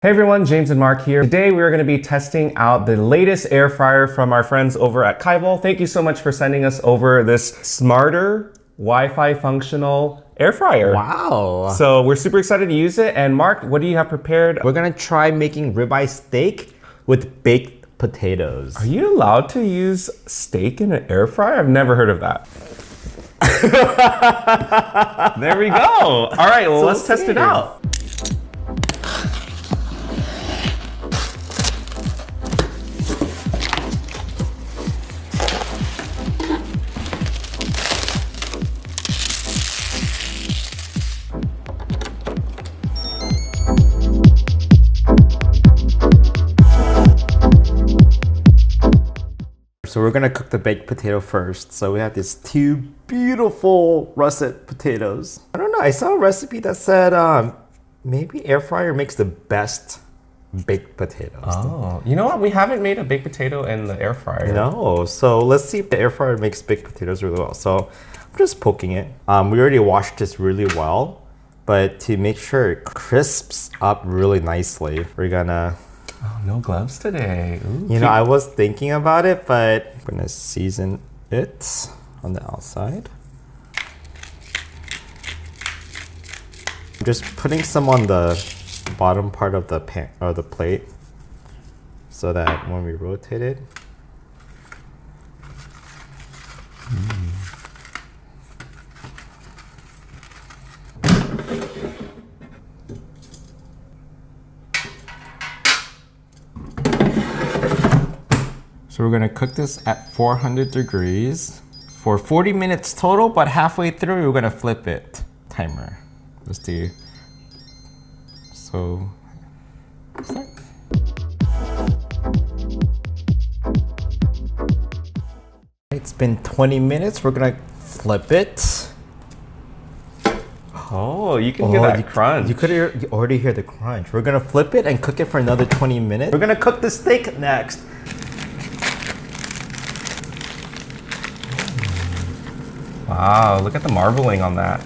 Hey everyone, James and Mark here. Today we are going to be testing out the latest air fryer from our friends over at Kyvol. Thank you so much for sending us over this smarter Wi-Fi functional air fryer. Wow. So we're super excited to use it. And Mark, what do you have prepared? We're gonna try making ribeye steak with baked potatoes. Are you allowed to use steak in an air fryer? I've never heard of that. There we go. All right, well, let's test it out. So we're gonna cook the baked potato first. So we have these two beautiful russet potatoes. I don't know, I saw a recipe that said maybe air fryer makes the best baked potatoes. Oh, you know what? We haven't made a baked potato in the air fryer. No, so let's see if the air fryer makes baked potatoes really well. So I'm just poking it. We already washed this really well, but to make sure it crisps up really nicely, we're gonna Oh, no gloves today. Ooh, you know, I was thinking about it, but I'm gonna season it on the outside. I'm just putting some on the bottom part of the pan or the plate so that when we rotate it. So we're gonna cook this at 400 degrees for 40 minutes total, but halfway through we're gonna flip it. Timer. Let's do. So, start. It's been 20 minutes. We're gonna flip it. Oh, you can hear that crunch. You already hear the crunch. We're gonna flip it and cook it for another 20 minutes. We're gonna cook the steak next. Wow, look at the marbling on that.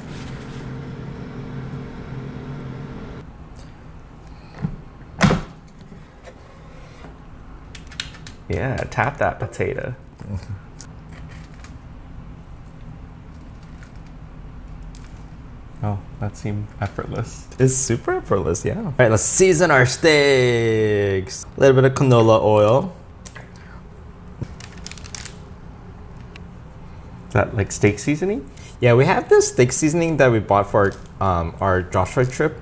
Yeah, tap that potato. Oh, that seemed effortless. It's super effortless, yeah. All right, let's season our steaks. A little bit of canola oil. Is that like steak seasoning? Yeah, we have this steak seasoning that we bought for our Joshua trip.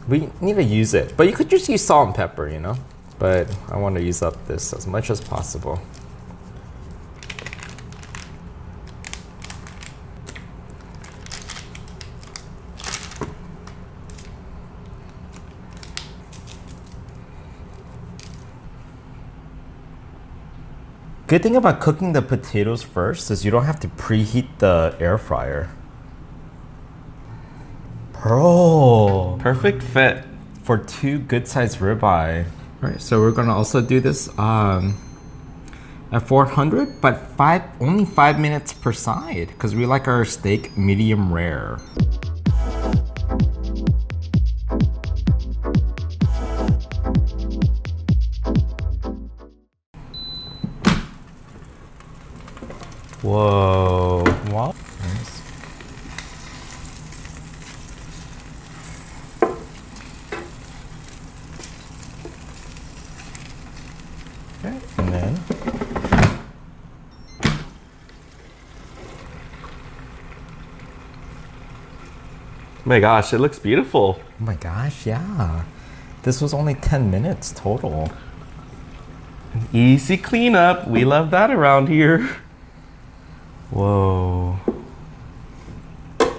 We need to use it, but you could just use salt and pepper, you know? But I want to use up this as much as possible. Good thing about cooking the potatoes first is you don't have to preheat the air fryer. Bro, Perfect fit. for two good-sized ribeye. All right, so we're gonna also do this at 400, but only 5 minutes per side because we like our steak medium rare. Whoa. Wow. Nice. Okay, and then Oh my gosh, it looks beautiful. oh my gosh, yeah. This was only 10 minutes total. Easy cleanup. We love that around here. Whoa. All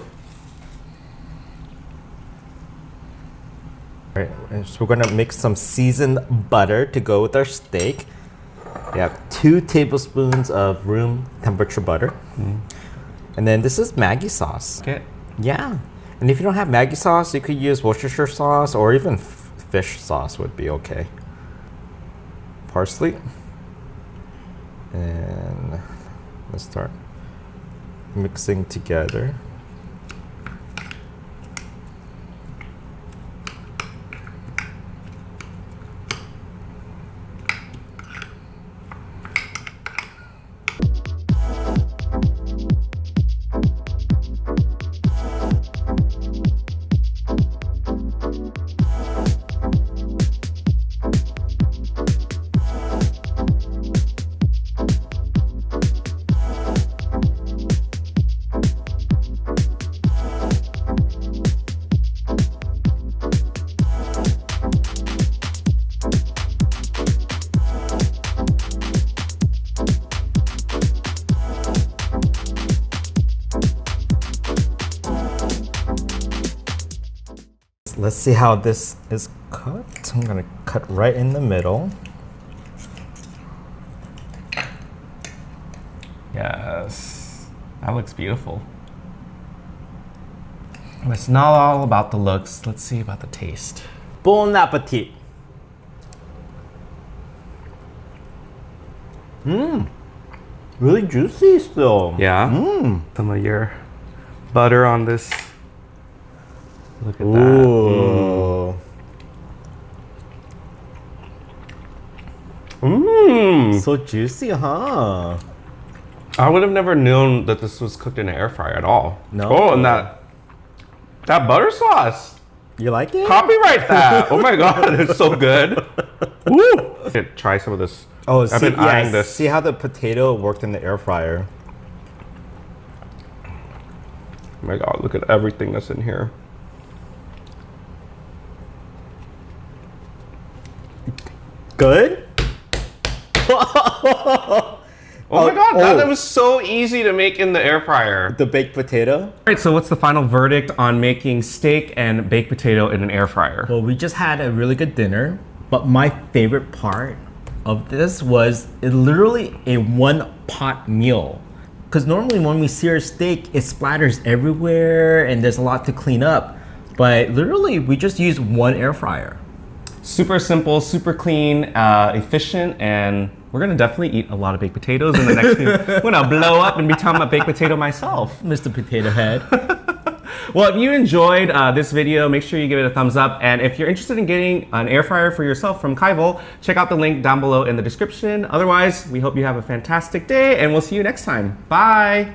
right, so we're gonna mix some seasoned butter to go with our steak. We have 2 tablespoons of room temperature butter. And then this is Maggi sauce. Okay. Yeah. And if you don't have Maggi sauce, you could use Worcestershire sauce or even fish sauce would be okay. Parsley. And let's start mixing together. let's see how this is cut. I'm gonna cut right in the middle. Yes, that looks beautiful. It's not all about the looks. Let's see about the taste. Bon appetit. Really juicy still. Yeah. Some of your butter on this. Look at Ooh. that. So juicy, huh? I would have never known that this was cooked in an air fryer at all. No. Oh, and that butter sauce. You like it? Copyright that. Oh my god, it's so good. Woo. Try some of this. Oh, I've been eyeing this. See how the potato worked in the air fryer. Oh my god, look at everything that's in here. Good? Oh my god, that was so easy to make in the air fryer. The baked potato? All right, so what's the final verdict on making steak and baked potato in an air fryer? Well, we just had a really good dinner, but my favorite part of this was literally a one pot meal. Because normally when we sear steak, it splatters everywhere and there's a lot to clean up. But literally, we just use one air fryer. Super simple, super clean, efficient, and we're gonna definitely eat a lot of baked potatoes in the next few. I'm gonna blow up and become a baked potato myself. Mr. Potato Head. Well, if you enjoyed this video, make sure you give it a thumbs up. And if you're interested in getting an air fryer for yourself from Kyvol, check out the link down below in the description. Otherwise, we hope you have a fantastic day and we'll see you next time. Bye.